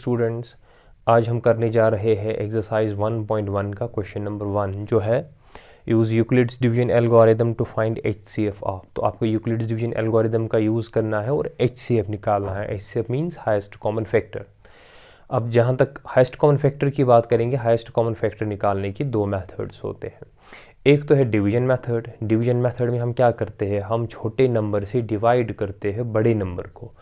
Students, आज हम करने जा रहे हैं एक्सरसाइज 1.1 का क्वेश्चन नंबर 1 जो है use Euclid's division algorithm to find HCF of. तो आपको यूक्लिड्स डिवीजन एल्गोरिदम का यूज़ करना है और HCF निकालना है। HCF means highest common factor. अब जहाँ तक हाईएस्ट कॉमन फैक्टर की बात करेंगे, हाईएस्ट कॉमन फैक्टर निकालने की दो मेथड्स होते हैं। एक तो है डिवीजन मेथड। डिवीजन मेथड में हम क्या करते हैं, हम छोटे नंबर से डिवाइड करते हैं बड़े नंबर को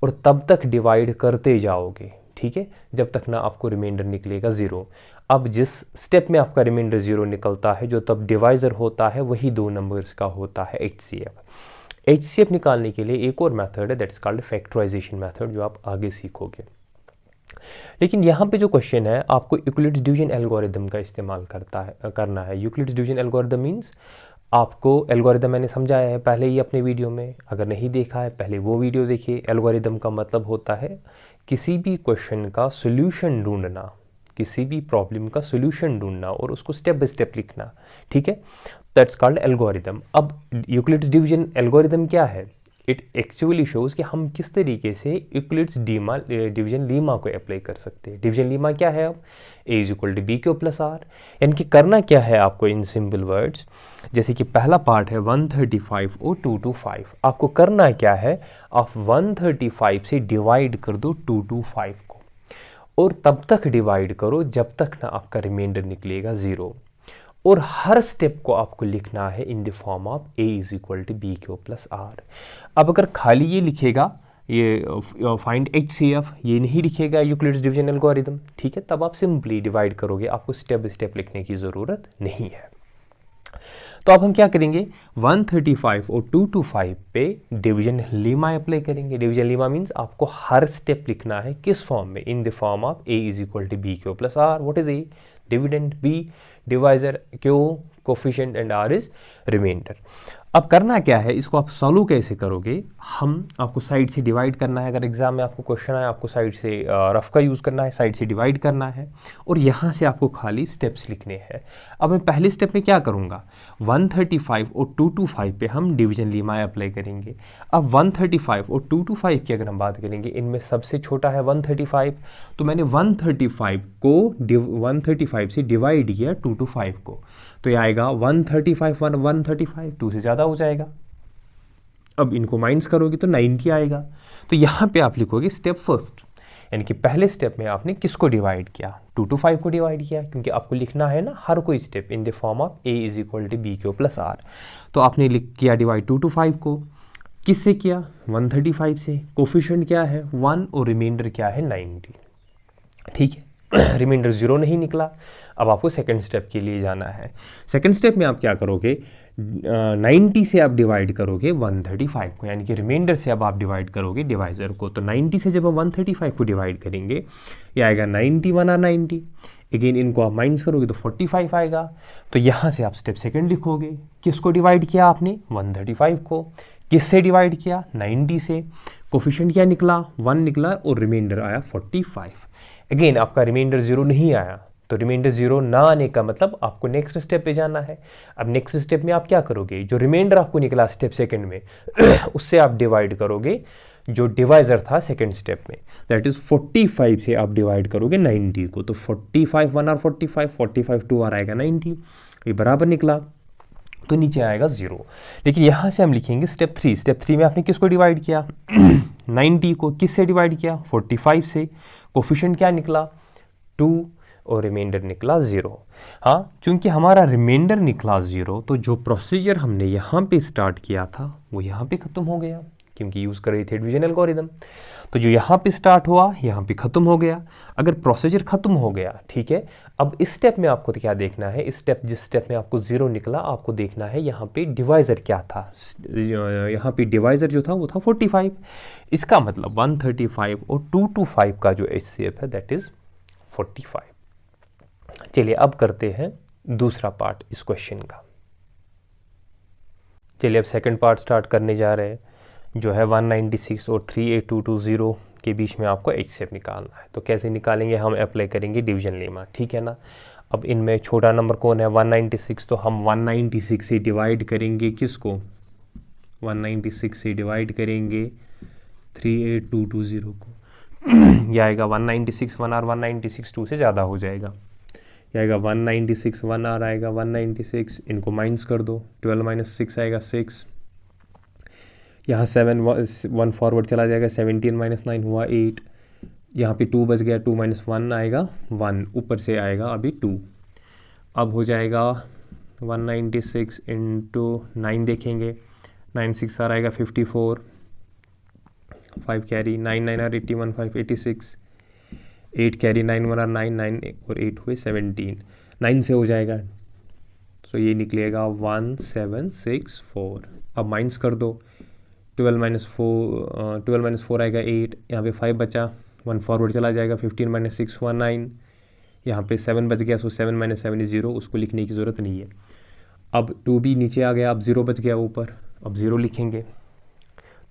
और तब तक डिवाइड करते जाओगे, ठीक है, जब तक ना आपको रिमाइंडर निकलेगा ज़ीरो। अब जिस स्टेप में आपका रिमाइंडर ज़ीरो निकलता है, जो तब डिवाइज़र होता है, वही दो नंबर्स का होता है HCF। HCF निकालने के लिए एक और मेथड है, दैट्स कॉल्ड फैक्टराइजेशन मेथड, जो आप आगे सीखोगे। लेकिन यहाँ पे जो क्वेश्चन है, आपको यूक्लिड्स डिवीजन एल्गोरिदम का इस्तेमाल करना है। यूक्लिड्स डिवीजन एल्गोरिदम मीन्स आपको एल्गोरिदम मैंने समझाया है पहले ही अपने वीडियो में, अगर नहीं देखा है पहले वो वीडियो देखिए। एल्गोरिदम का मतलब होता है किसी भी क्वेश्चन का सोल्यूशन ढूंढना, किसी भी प्रॉब्लम का सोल्यूशन ढूंढना और उसको स्टेप बाय स्टेप लिखना, ठीक है, दैट्स कॉल्ड एल्गोरिदम। अब यूक्लिड्स डिवीजन एल्गोरिदम क्या है, इट एक्चुअली शोज़ कि हम किस तरीके से यूक्लिड्स डिवीजन लीमा को अप्लाई कर सकते हैं। डिवीजन लीमा क्या है, अब A is equal to B Q plus R, यानी कि करना क्या है आपको इन सिंपल वर्ड्स, जैसे कि पहला पार्ट है 135 और 225। आपको करना क्या है, आप 135 से डिवाइड कर दो 225 को और तब तक डिवाइड करो जब तक ना आपका रिमाइंडर निकलेगा ज़ीरो। और हर स्टेप को आपको लिखना है in the form of A is equal to B Q plus R. अब अगर खाली ये लिखेगा, ये फाइंड HCF, ये नहीं लिखेगा यूक्लिड्स डिवीजन एल्गोरिदम, ठीक है, तब आप सिंपली डिवाइड करोगे, आपको स्टेप बाय स्टेप लिखने की ज़रूरत नहीं है। तो अब हम क्या करेंगे, 135 और 225 पे डिवीजन लीमा अप्लाई करेंगे। डिवीजन लीमा मीन्स आपको हर स्टेप लिखना है किस फॉर्म में, in the form of A is equal to B Q plus R. What is A, dividend, B divisor, Q coefficient and R is remainder. अब करना क्या है, इसको आप सॉल्व कैसे करोगे, हम आपको साइड से डिवाइड करना है। अगर एग्जाम में आपको क्वेश्चन आए, आपको साइड से रफ का यूज़ करना है, साइड से डिवाइड करना है और यहाँ से आपको खाली स्टेप्स लिखने हैं। अब मैं पहले स्टेप में क्या करूँगा, 135 और 225 पे हम डिवीजन लीमा अप्लाई करेंगे। अब 135 और 225 की अगर हम बात करेंगे, इनमें सबसे छोटा है 135, तो मैंने 135 को 135 से डिवाइड किया 225 को, तो ये आएगा 135 135, 2 से ज़्यादा हो जाएगा। अब इनको माइनस करोगे तो 90 आएगा। तो यहाँ पे आप लिखोगे स्टेप फर्स्ट, यानी कि पहले स्टेप में आपने किसको डिवाइड किया, 225 को डिवाइड किया, क्योंकि आपको लिखना है ना हर कोई step in the form of A is equal to B Q plus R. तो आपने किया डिवाइड 225 को, किससे किया, 135 से। कोफिशिएंट क्या है 1 और रिमाइंडर क्या है 90, ठीक है, रिमाइंडर ज़ीरो नहीं निकला। अब आपको सेकंड स्टेप के लिए जाना है। सेकंड स्टेप में आप क्या करोगे, 90 से आप डिवाइड करोगे 135 को, यानी कि रिमाइंडर से अब आप डिवाइड करोगे डिवाइजर को। तो 90 से जब हम 135 को डिवाइड करेंगे, ये आएगा 91 और 90। अगेन इनको आप माइनस करोगे तो 45 आएगा। तो यहाँ से आप स्टेप सेकंड लिखोगे, किसको डिवाइड किया आपने, 135 को, किससे डिवाइड किया, 90 से। कोफिशिएंट क्या निकला, 1 निकला और रिमाइंडर आया 45। अगेन आपका रिमाइंडर ज़ीरो नहीं आया, तो रिमाइंडर ज़ीरो ना आने का मतलब आपको नेक्स्ट स्टेप पे जाना है। अब नेक्स्ट स्टेप में आप क्या करोगे, जो रिमाइंडर आपको निकला स्टेप सेकंड में उससे आप डिवाइड करोगे जो डिवाइजर था सेकंड स्टेप में, दैट इज़ 45 से आप डिवाइड करोगे 90 को। तो 45 1 और 45 2 और आएगा 90, ये बराबर निकला, तो नीचे आएगा ज़ीरो। लेकिन यहाँ से हम लिखेंगे स्टेप 3। स्टेप 3 में आपने किसको डिवाइड किया 90 को, किससे डिवाइड किया 45 से। कोफिशिएंट क्या निकला 2 और रिमाइंडर निकला ज़ीरो। हाँ, चूंकि हमारा रिमाइंडर निकला ज़ीरो, तो जो प्रोसीजर हमने यहाँ पे स्टार्ट किया था वो यहाँ पे ख़त्म हो गया, क्योंकि यूज़ कर रहे थे डिवीजन एल्गोरिदम। तो जो यहाँ पे स्टार्ट हुआ यहाँ पे ख़त्म हो गया। अगर प्रोसीजर ख़त्म हो गया, ठीक है, अब इस स्टेप में आपको तो क्या देखना है, जिस स्टेप में आपको ज़ीरो निकला, आपको देखना है यहाँ पे डिवाइज़र क्या था। यहाँ पे डिवाइज़र जो था वो था 45। इसका मतलब 135 और 225 का जो HCF है दैट इज़ 45। चलिए अब करते हैं दूसरा पार्ट इस क्वेश्चन का। चलिए अब सेकंड पार्ट स्टार्ट करने जा रहे हैं, जो है 196 और 38220 के बीच में आपको HCF निकालना है। तो कैसे निकालेंगे, हम अप्लाई करेंगे डिवीजन लेमा, ठीक है ना। अब इनमें छोटा नंबर कौन है 196, तो हम 196 से डिवाइड करेंगे किसको, 196 से डिवाइड करेंगे 38220 को। ये आएगा 196 1 आर 196 2 से ज़्यादा हो जाएगा। ये आएगा 196 1 आर आएगा 196, इनको माइनस कर दो, 12 माइनस 6 आएगा 6, यहाँ 7 1 फॉरवर्ड चला जाएगा, 17 माइनस 9 हुआ 8, यहाँ पे 2 बच गया, 2 माइनस 1 आएगा 1, ऊपर से आएगा अभी 2। अब हो जाएगा 196 इंटू 9 देखेंगे, 9 6 आर आएगा 54, 5 कैरी, 9 9 आर 81 5 86, 8 कैरी, 9 1 आर 9 9 और 8 हुए 17, 9 से हो जाएगा, सो ये निकलेगा 1764। अब माइनस कर दो, 12 माइनस 4 आएगा 8, यहाँ पे 5 बचा, 1 फॉरवर्ड चला जाएगा, 15 माइनस 6 हुआ 9, यहाँ पे 7 बच गया, सो 7 माइनस 7 इज 0, उसको लिखने की ज़रूरत नहीं है। अब 2 भी नीचे आ गया, अब 0 बच गया ऊपर, अब 0 लिखेंगे।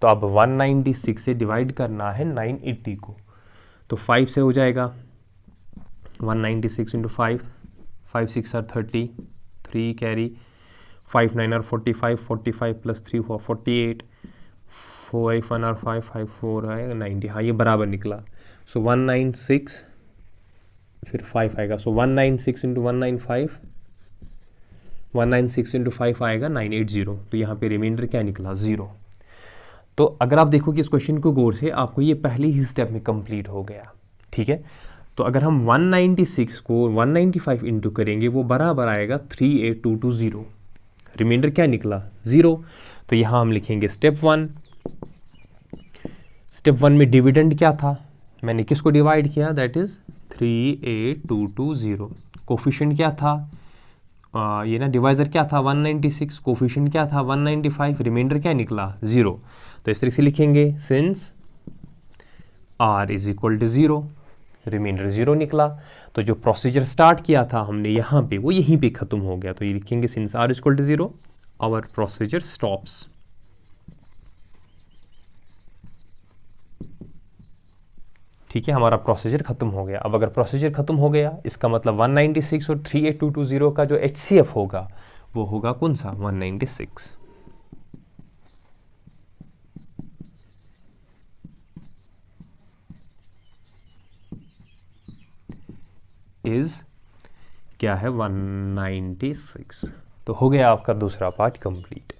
तो अब 196 से डिवाइड करना है 980 को, तो 5 से हो जाएगा 196 into 5, 5 6 are 30, 3 carry, 5 9 are 45, 45 plus 3 हुआ 48, 4 1 आर 5 5 4 आएगा 90, हाँ ये बराबर निकला। सो 196 फिर 5 आएगा, सो 196 इंटू 195, 196 इंटू 5 आएगा 980, तो यहाँ पे रिमाइंडर क्या निकला 0। तो अगर आप देखो कि इस क्वेश्चन को गौर से, आपको ये पहले ही स्टेप में कंप्लीट हो गया, ठीक है। तो अगर हम 196 को 195 इंटू करेंगे, वो बराबर आएगा 38220, रिमाइंडर क्या निकला 0। तो यहाँ हम लिखेंगे स्टेप 1। स्टेप 1 में डिविडेंड क्या था, मैंने किसको डिवाइड किया, दैट इज 38220। कोफिशिएंट क्या था, ये ना डिवाइजर क्या था 196, कोफिशिएंट क्या था 195, रिमाइंडर क्या निकला 0। तो इस तरह से लिखेंगे, since r is equal to 0, remainder 0 निकला। तो जो प्रोसीजर स्टार्ट किया था हमने यहाँ पे, वो यहीं पे ख़त्म हो गया। तो ये लिखेंगे, since r is equal to 0 our procedure stops. ठीक है, हमारा प्रोसीजर खत्म हो गया। अब अगर प्रोसीजर खत्म हो गया, इसका मतलब 196 और 38220 का जो HCF होगा, वो होगा कौन सा 196। इज क्या है 196। तो हो गया आपका दूसरा पार्ट कंप्लीट।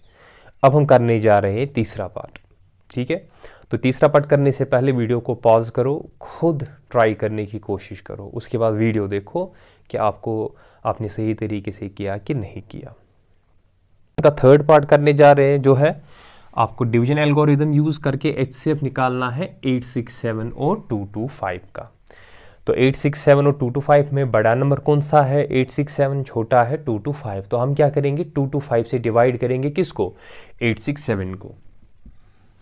अब हम करने जा रहे हैं तीसरा पार्ट। ठीक है, तो तीसरा पार्ट करने से पहले वीडियो को पॉज करो, खुद ट्राई करने की कोशिश करो, उसके बाद वीडियो देखो कि आपने सही तरीके से किया कि नहीं किया। का थर्ड पार्ट करने जा रहे हैं, जो है आपको डिवीजन एल्गोरिदम यूज़ करके HCF निकालना है 867 और 225 का। तो 867 और 225 में बड़ा नंबर कौन सा है, 867, छोटा है 225। तो हम क्या करेंगे, 225 से डिवाइड करेंगे किसको, 867 को।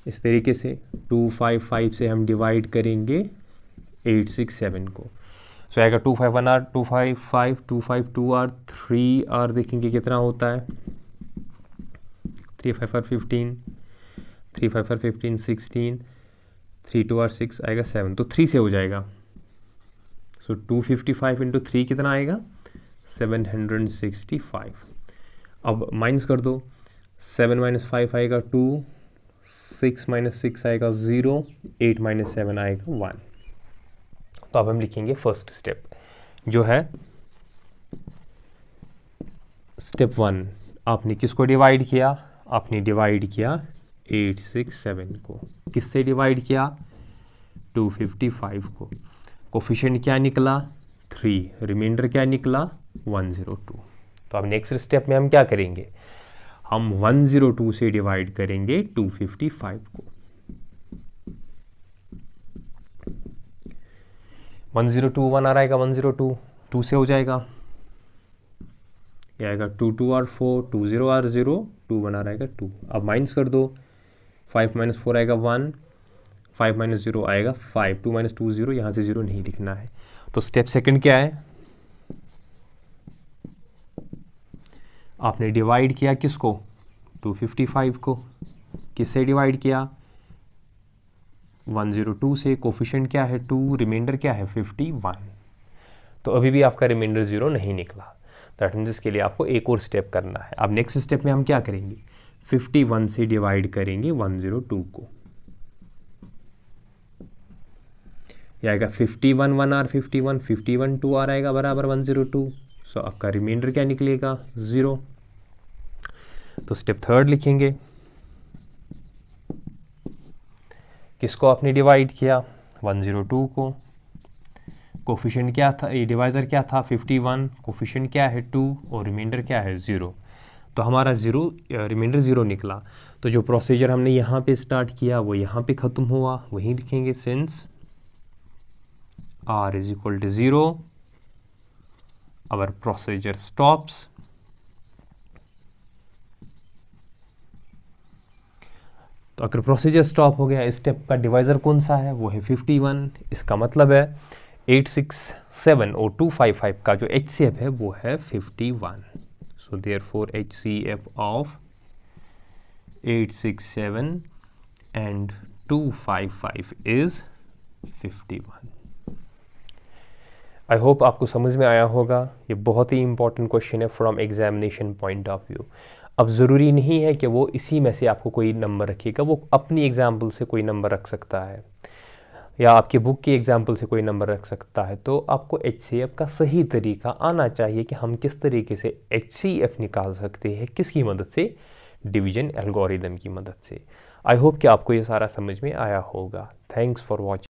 इस तरीके से 255 से हम डिवाइड करेंगे 867 को। सो आएगा 251 आर 255, 252 आर 3 आर देखेंगे कितना होता है, 3 5 आर 15, 3 5 आर 15 16, 3 2 आर 6 आएगा 7, तो 3 से हो जाएगा। सो 255 इंटू 3 कितना आएगा 765। अब माइनस कर दो, 7 माइनस 5 आएगा 2, 6 माइनस 6 आएगा 0, 8 माइनस 7 आएगा 1। तो अब हम लिखेंगे फर्स्ट स्टेप, जो है स्टेप 1। आपने किसको डिवाइड किया, आपने डिवाइड किया 867 को। किससे डिवाइड किया, 255 को। कोफिशिएंट क्या निकला 3, रिमाइंडर क्या निकला 102। तो अब नेक्स्ट स्टेप में हम क्या करेंगे, हम 102 से डिवाइड करेंगे 255 को। 102 1 आ आएगा 102, 2 से हो जाएगा, ये आएगा 2 2 आर 4, 2 0 आर 0, 2 1 आ आएगा 2। अब माइनस कर दो, 5 माइनस 4 आएगा 1, 5 माइनस 0 आएगा 5, 2 माइनस 2 0, यहाँ से 0 नहीं लिखना है। तो स्टेप सेकंड क्या है, आपने डिवाइड किया किसको, 255 को। किससे डिवाइड किया, 102 से। कोफिशिएंट क्या है 2, रिमाइंडर क्या है 51। तो अभी भी आपका रिमाइंडर 0 नहीं निकला। दैट मीन्स इसके लिए आपको एक और स्टेप करना है। अब नेक्स्ट स्टेप में हम क्या करेंगे, 51 से डिवाइड करेंगे 102 को। ये आएगा 51 1 आर 51 2 आर आएगा बराबर 102। सो आपका रिमाइंडर क्या निकलेगा 0। तो स्टेप थर्ड लिखेंगे, किसको आपने डिवाइड किया 102 को, कोफिशिएंट क्या था, ये डिवाइज़र क्या था 51, कोफिशिएंट क्या है 2 और रिमाइंडर क्या है 0। तो हमारा रिमाइंडर 0 निकला। तो जो प्रोसीजर हमने यहाँ पे स्टार्ट किया वो यहाँ पे ख़त्म हुआ, वहीं लिखेंगे since r is equal to 0 our procedure stops. तो अगर प्रोसीजर स्टॉप हो गया, स्टेप का डिवाइज़र कौन सा है वो है 51। इसका मतलब है 867 और 255 का जो HCF है वो है 51। So therefore HCF of 867 and 255 is 51। I hope आपको समझ में आया होगा। ये बहुत ही इंपॉर्टेंट क्वेश्चन है from examination point of view. अब ज़रूरी नहीं है कि वो इसी में से आपको कोई नंबर रखेगा, वो अपनी एग्जाम्पल से कोई नंबर रख सकता है या आपकी बुक की एग्जाम्पल से कोई नंबर रख सकता है। तो आपको HCF का सही तरीका आना चाहिए कि हम किस तरीके से HCF निकाल सकते हैं, किसकी मदद से, डिवीजन एल्गोरिदम की मदद से। आई होप कि आपको ये सारा समझ में आया होगा। Thanks for watching.